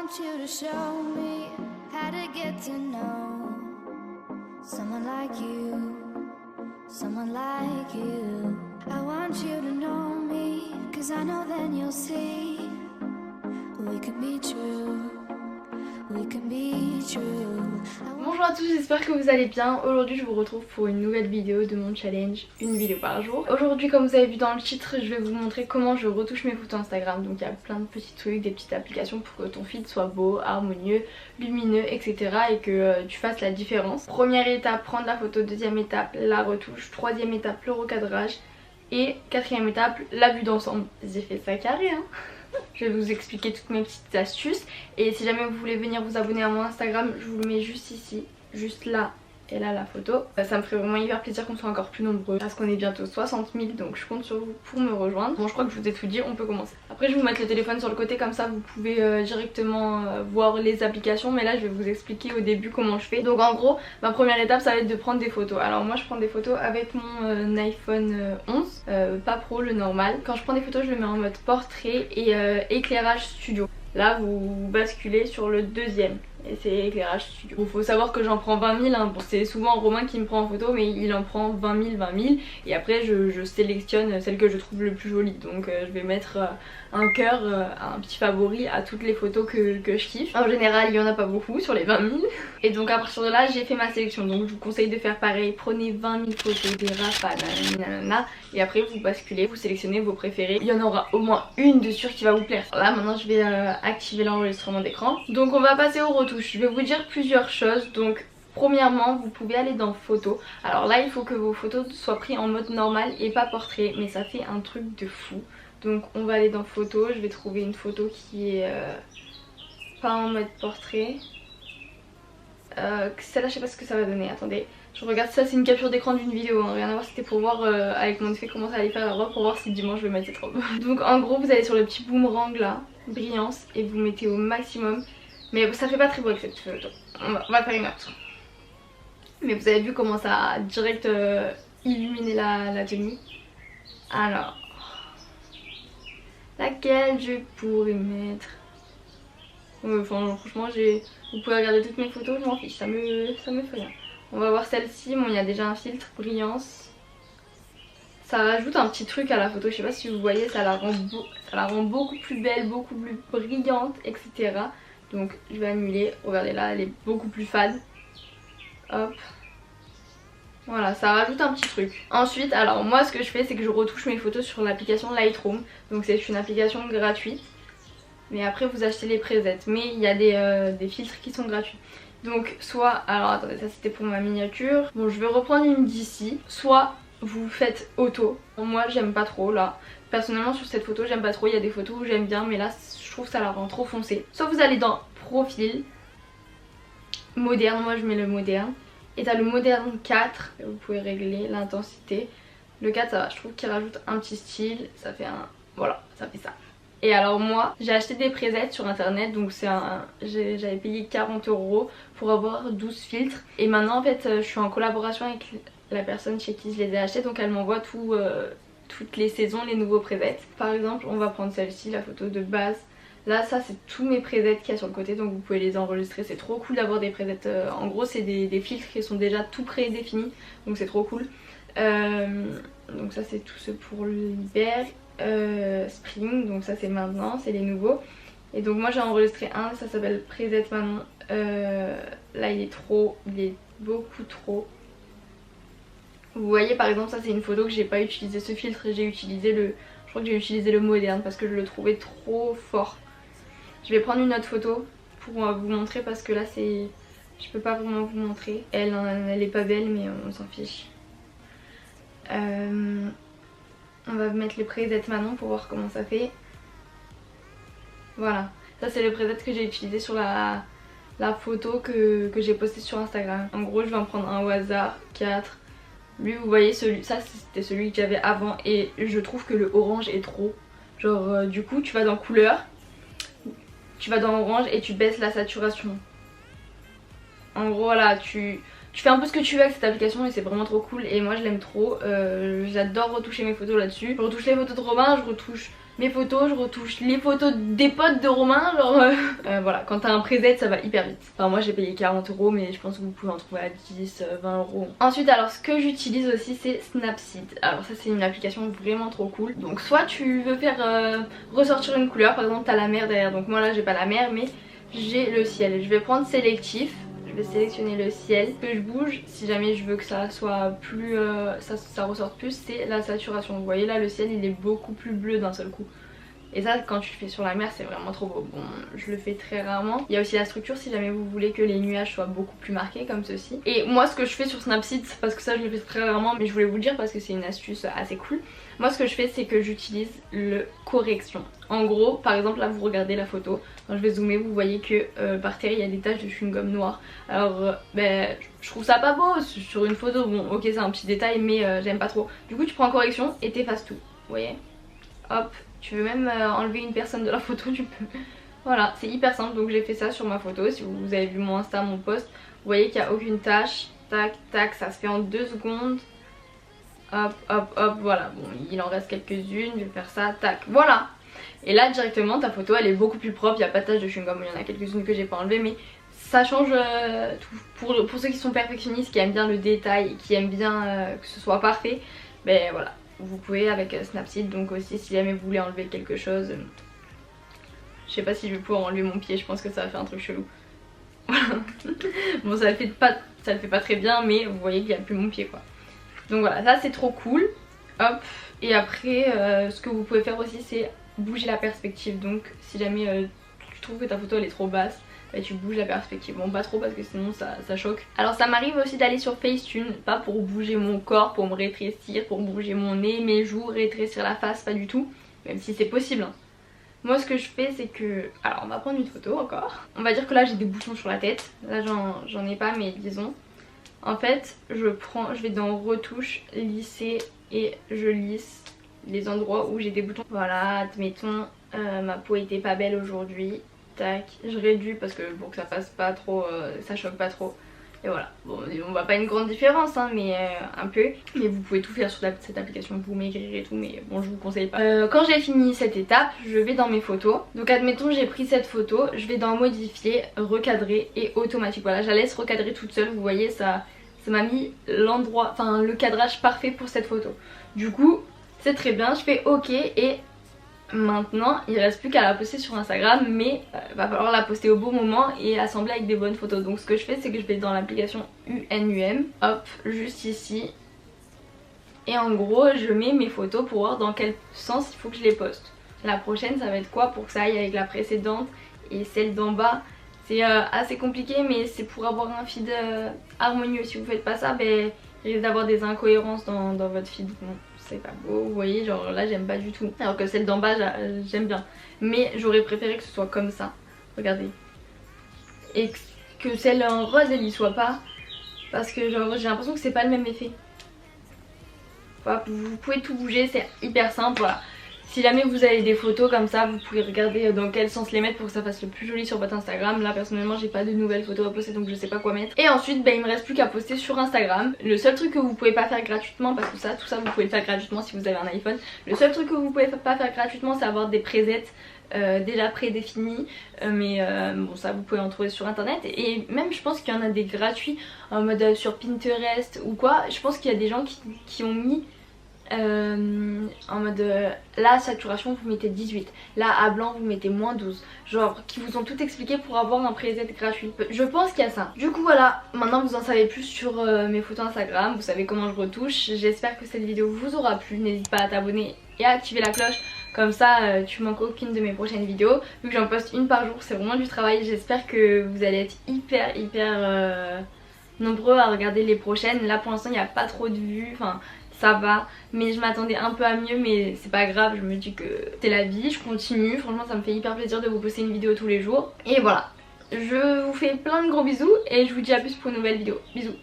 want you to show me how to get to know someone like you, someone like you. I want you to know me, 'cause I know then you'll see we can be true, we can be true. Bonjour à tous, j'espère que vous allez bien. Aujourd'hui je vous retrouve pour une nouvelle vidéo de mon challenge, une vidéo par jour. Aujourd'hui, comme vous avez vu dans le titre, je vais vous montrer comment je retouche mes photos Instagram. Donc il y a plein de petits trucs, des petites applications pour que ton feed soit beau, harmonieux, lumineux, etc. Et que tu fasses la différence. Première étape, prendre la photo. Deuxième étape, la retouche. Troisième étape, le recadrage. Et quatrième étape, la vue d'ensemble. J'ai fait ça carré hein. Je vais vous expliquer toutes mes petites astuces. Et si jamais vous voulez venir vous abonner à mon Instagram, je vous le mets juste ici, juste là et là la photo. Ça me ferait vraiment hyper plaisir qu'on soit encore plus nombreux parce qu'on est bientôt 60 000, donc je compte sur vous pour me rejoindre. Bon, je crois que je vous ai tout dit, on peut commencer. Après je vais vous mettre le téléphone sur le côté, comme ça vous pouvez directement voir les applications, mais là je vais vous expliquer au début comment je fais. Donc en gros, ma première étape ça va être de prendre des photos. Alors moi je prends des photos avec mon iPhone 11, pas pro, le normal. Quand je prends des photos je le mets en mode portrait et éclairage studio. Là vous basculez sur le deuxième et c'est éclairage studio. Bon, faut savoir que j'en prends 20 000 hein. Bon, c'est souvent Romain qui me prend en photo, mais il en prend 20 000 et après je sélectionne celle que je trouve le plus jolie. Donc je vais mettre un cœur, un petit favori à toutes les photos que je kiffe. En général il y en a pas beaucoup sur les 20 000 et donc à partir de là j'ai fait ma sélection. Donc je vous conseille de faire pareil, prenez 20 000 photos, des rafales, nanana, et après vous basculez, vous sélectionnez vos préférés. Il y en aura au moins une de sûre qui va vous plaire. Là maintenant je vais activer l'enregistrement d'écran. Donc on va passer au retouche. Je vais vous dire plusieurs choses. Donc premièrement, vous pouvez aller dans photos. Alors là il faut que vos photos soient prises en mode normal et pas portrait, mais ça fait un truc de fou. Donc on va aller dans photos, je vais trouver une photo qui est pas en mode portrait. Celle-là je sais pas ce que ça va donner, attendez. Je regarde, ça c'est une capture d'écran d'une vidéo, hein. Rien à voir, c'était pour voir avec mon effet comment ça allait faire la robe, pour voir si dimanche je vais mettre cette robe. Donc en gros vous allez sur le petit boomerang là, brillance, et vous mettez au maximum. Mais ça fait pas très beau avec cette photo, on va faire une autre. Mais vous avez vu comment ça a direct illuminé la tenue. Alors, laquelle je pourrais mettre? Enfin franchement vous pouvez regarder toutes mes photos, je m'en fiche, ça me fait rien. On va voir celle-ci, bon il y a déjà un filtre brillance. Ça rajoute un petit truc à la photo, je sais pas si vous voyez, ça la rend beaucoup plus belle, beaucoup plus brillante, etc. Donc je vais annuler, regardez là, elle est beaucoup plus fade. Hop. Voilà, ça rajoute un petit truc. Ensuite, alors moi ce que je fais c'est que je retouche mes photos sur l'application Lightroom. Donc c'est une application gratuite. Mais après vous achetez les presets. Mais il y a des filtres qui sont gratuits. Donc soit, alors attendez, ça c'était pour ma miniature. Bon, je vais reprendre une d'ici. Soit vous faites auto. Moi j'aime pas trop là. Personnellement sur cette photo j'aime pas trop. Il y a des photos où j'aime bien, mais là je trouve que ça la rend trop foncée. Soit vous allez dans profil, moderne, moi je mets le moderne. Et t'as le moderne 4, vous pouvez régler l'intensité. Le 4 ça va, je trouve qu'il rajoute un petit style, ça fait un... voilà, ça fait ça. Et alors moi j'ai acheté des presets sur internet, donc c'est j'avais payé 40 € pour avoir 12 filtres. Et maintenant en fait je suis en collaboration avec la personne chez qui je les ai achetés, donc elle m'envoie toutes les saisons les nouveaux presets. Par exemple on va prendre celle-ci, la photo de base. Là ça c'est tous mes presets qu'il y a sur le côté, donc vous pouvez les enregistrer, c'est trop cool d'avoir des presets. En gros c'est des filtres qui sont déjà tout prédéfinis, donc c'est trop cool. Donc ça c'est tout ce pour l'hiver. Spring, donc ça c'est maintenant, c'est les nouveaux. Et donc moi j'ai enregistré un, ça s'appelle Preset Manon. Là il est beaucoup trop. Vous voyez par exemple ça c'est une photo que j'ai pas utilisé ce filtre, j'ai utilisé je crois que j'ai utilisé le moderne parce que je le trouvais trop fort. Je vais prendre une autre photo pour vous montrer parce que là c'est... je peux pas vraiment vous montrer. Elle est pas belle mais on s'en fiche. On va mettre les presets Manon pour voir comment ça fait. Voilà, ça c'est le preset que j'ai utilisé sur la photo que j'ai postée sur Instagram. En gros je vais en prendre un au hasard, 4. Lui vous voyez, ça c'était celui que j'avais avant et je trouve que le orange est trop. Genre du coup tu vas dans couleur, tu vas dans orange et tu baisses la saturation. En gros là tu Tu fais un peu ce que tu veux avec cette application et c'est vraiment trop cool et moi je l'aime trop. J'adore retoucher mes photos là-dessus. Je retouche les photos de Romain, je retouche mes photos, je retouche les photos des potes de Romain, genre voilà, quand t'as un preset ça va hyper vite. Enfin moi j'ai payé 40 € mais je pense que vous pouvez en trouver à 10, 20 €. Ensuite alors ce que j'utilise aussi c'est Snapseed. Alors ça c'est une application vraiment trop cool. Donc soit tu veux faire ressortir une couleur, par exemple t'as la mer derrière, donc moi là j'ai pas la mer mais j'ai le ciel. Je vais prendre sélectif. Je vais sélectionner le ciel. Ce que je bouge, si jamais je veux que ça soit plus, ça ressorte plus, c'est la saturation. Vous voyez là le ciel il est beaucoup plus bleu d'un seul coup. Et ça quand tu le fais sur la mer c'est vraiment trop beau. Bon je le fais très rarement. Il y a aussi la structure si jamais vous voulez que les nuages soient beaucoup plus marqués comme ceci. Et moi ce que je fais sur Snapseed, parce que ça je le fais très rarement mais je voulais vous le dire parce que c'est une astuce assez cool. Moi ce que je fais c'est que j'utilise le correction. En gros par exemple là vous regardez la photo, quand je vais zoomer vous voyez que par terre il y a des taches de chewing-gum noir. Alors je trouve ça pas beau sur une photo, bon ok c'est un petit détail mais j'aime pas trop. Du coup tu prends correction et t'effaces tout, vous voyez. Hop, tu veux même enlever une personne de la photo tu peux. Voilà c'est hyper simple donc j'ai fait ça sur ma photo. Si vous avez vu mon Insta, mon post, vous voyez qu'il n'y a aucune tache. Tac tac, ça se fait en 2 secondes. Hop hop hop, voilà, bon il en reste quelques-unes, je vais faire ça, tac, voilà. Et là directement ta photo elle est beaucoup plus propre, il n'y a pas de tache de chewing-gum, il y en a quelques-unes que j'ai pas enlevées mais ça change tout. Pour ceux qui sont perfectionnistes, qui aiment bien le détail, qui aiment bien que ce soit parfait, ben voilà, vous pouvez avec Snapseed. Donc aussi si jamais vous voulez enlever quelque chose, je sais pas si je vais pouvoir enlever mon pied, je pense que ça va faire un truc chelou. Bon ça le fait pas très bien mais vous voyez qu'il n'y a plus mon pied quoi. Donc voilà, ça c'est trop cool. Hop, et après ce que vous pouvez faire aussi c'est bouger la perspective. Donc si jamais tu trouves que ta photo elle est trop basse, bah, tu bouges la perspective. Bon pas trop parce que sinon ça choque. Alors ça m'arrive aussi d'aller sur Facetune, pas pour bouger mon corps, pour me rétrécir, pour bouger mon nez, mes joues, rétrécir la face, pas du tout. Même si c'est possible hein. Moi ce que je fais c'est que, alors on va prendre une photo encore. On va dire que là j'ai des boutons sur la tête. Là j'en ai pas mais disons. En fait je vais dans retouche, lisser et je lisse les endroits où j'ai des boutons. Voilà, admettons ma peau était pas belle aujourd'hui, tac, je réduis parce que pour que ça fasse pas trop, ça choque pas trop. Et voilà, bon on voit pas une grande différence hein, mais un peu. Mais vous pouvez tout faire sur cette application, vous maigrir et tout, mais bon je vous conseille pas. Quand j'ai fini cette étape, je vais dans mes photos. Donc admettons j'ai pris cette photo, je vais dans modifier, recadrer et automatique. Voilà, je la laisse recadrer toute seule, vous voyez ça m'a mis l'endroit, enfin le cadrage parfait pour cette photo. Du coup c'est très bien, je fais ok et maintenant il reste plus qu'à la poster sur Instagram, mais va falloir la poster au bon moment et assembler avec des bonnes photos. Donc ce que je fais c'est que je vais dans l'application UNUM, hop, juste ici, et en gros je mets mes photos pour voir dans quel sens il faut que je les poste. La prochaine ça va être quoi pour que ça aille avec la précédente et celle d'en bas. C'est assez compliqué mais c'est pour avoir un feed harmonieux. Si vous faites pas ça, ben, il risque d'avoir des incohérences dans votre feed. Bon, c'est pas beau, vous voyez, genre là j'aime pas du tout. Alors que celle d'en bas j'aime bien. Mais j'aurais préféré que ce soit comme ça, regardez. Et que celle en rose elle y soit pas. Parce que genre j'ai l'impression que c'est pas le même effet. Voilà, vous pouvez tout bouger, c'est hyper simple, voilà. Si jamais vous avez des photos comme ça, vous pouvez regarder dans quel sens les mettre pour que ça fasse le plus joli sur votre Instagram. Là personnellement j'ai pas de nouvelles photos à poster donc je sais pas quoi mettre. Et ensuite il me reste plus qu'à poster sur Instagram. Le seul truc que vous pouvez pas faire gratuitement, parce que tout ça vous pouvez le faire gratuitement si vous avez un iPhone. Le seul truc que vous pouvez pas faire gratuitement c'est avoir des presets déjà prédéfinis, mais bon ça vous pouvez en trouver sur internet. Et même je pense qu'il y en a des gratuits en mode sur Pinterest ou quoi. Je pense qu'il y a des gens qui ont mis en mode la saturation vous mettez 18, là à blanc vous mettez moins 12, genre qui vous ont tout expliqué pour avoir un preset gratuit. Je pense qu'il y a ça. Du coup voilà, maintenant vous en savez plus sur mes photos Instagram, vous savez comment je retouche. J'espère que cette vidéo vous aura plu, n'hésite pas à t'abonner et à activer la cloche, comme ça tu manques aucune de mes prochaines vidéos. Vu que j'en poste une par jour c'est vraiment du travail, j'espère que vous allez être hyper nombreux à regarder les prochaines. Là pour l'instant il n'y a pas trop de vues, enfin ça va, mais je m'attendais un peu à mieux, mais c'est pas grave, je me dis que c'est la vie, je continue. Franchement ça me fait hyper plaisir de vous poster une vidéo tous les jours. Et voilà, je vous fais plein de gros bisous et je vous dis à plus pour une nouvelle vidéo. Bisous.